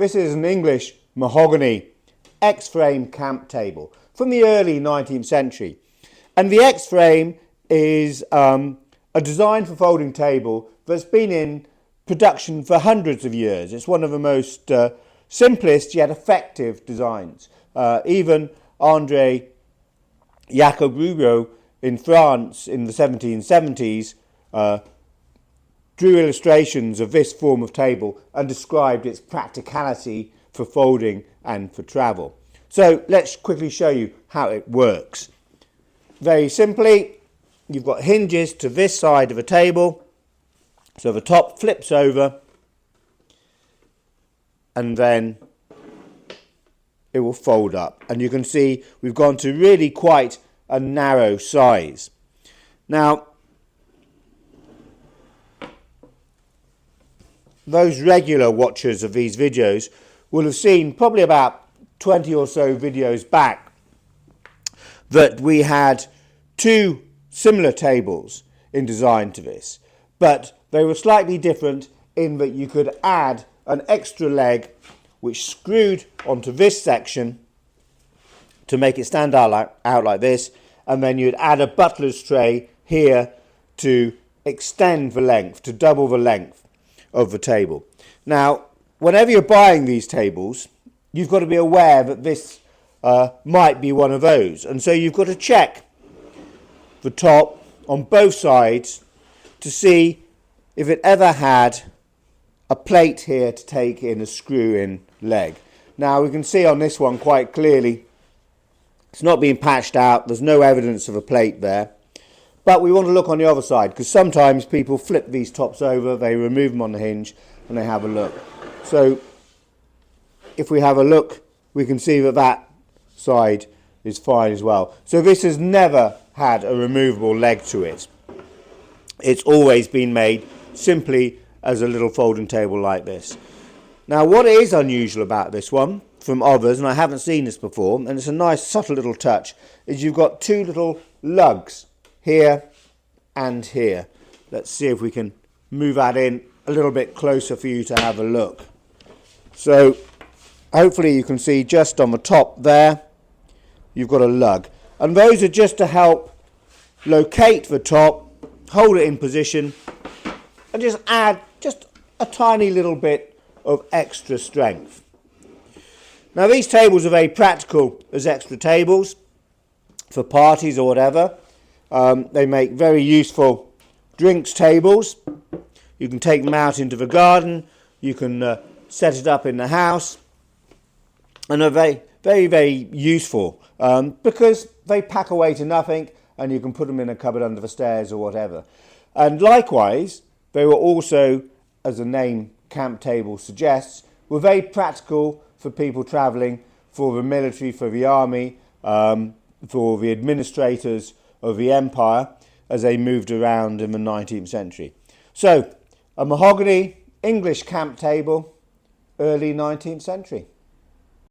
This is an English mahogany X-frame camp table from the early 19th century. And the X-frame is a design for folding table that's been in production for hundreds of years. It's one of the most simplest yet effective designs. Even André Jacob Roubaud in France in the 1770s drew illustrations of this form of table and described its practicality for folding and for travel. So let's quickly show you how it works. Very simply, you've got hinges to this side of a table, so the top flips over and then it will fold up, and you can see we've gone to really quite a narrow size. Now, those regular watchers of these videos will have seen probably about 20 or so videos back that we had two similar tables in design to this, but they were slightly different in that you could add an extra leg which screwed onto this section to make it stand out like this, and then you'd add a butler's tray here to extend the length, to double the length of the table. Now, whenever you're buying these tables, you've got to be aware that this might be one of those, and so you've got to check the top on both sides to see if it ever had a plate here to take in a screw-in leg. Now we can see on this one quite clearly it's not being patched out, there's no evidence of a plate there, but we want to look on the other side because sometimes people flip these tops over, they remove them on the hinge and they have a look. So if we have a look, we can see that that side is fine as well. So this has never had a removable leg to it. It's always been made simply as a little folding table like this. Now what is unusual about this one from others, and I haven't seen this before, and it's a nice subtle little touch, is you've got two little lugs here and here. Let's see if we can move that in a little bit closer for you to have a look. So hopefully you can see just on the top there you've got a lug, and those are just to help locate the top, hold it in position and just add just a tiny little bit of extra strength. Now these tables are very practical as extra tables for parties or whatever. They make very useful drinks tables. You can take them out into the garden, you can set it up in the house, and are very useful because they pack away to nothing and you can put them in a cupboard under the stairs or whatever. And likewise, they were also, as the name camp table suggests, were very practical for people travelling, for the military, for the army, for the administrators of the empire as they moved around in the 19th century. So, a mahogany English camp table, early 19th century.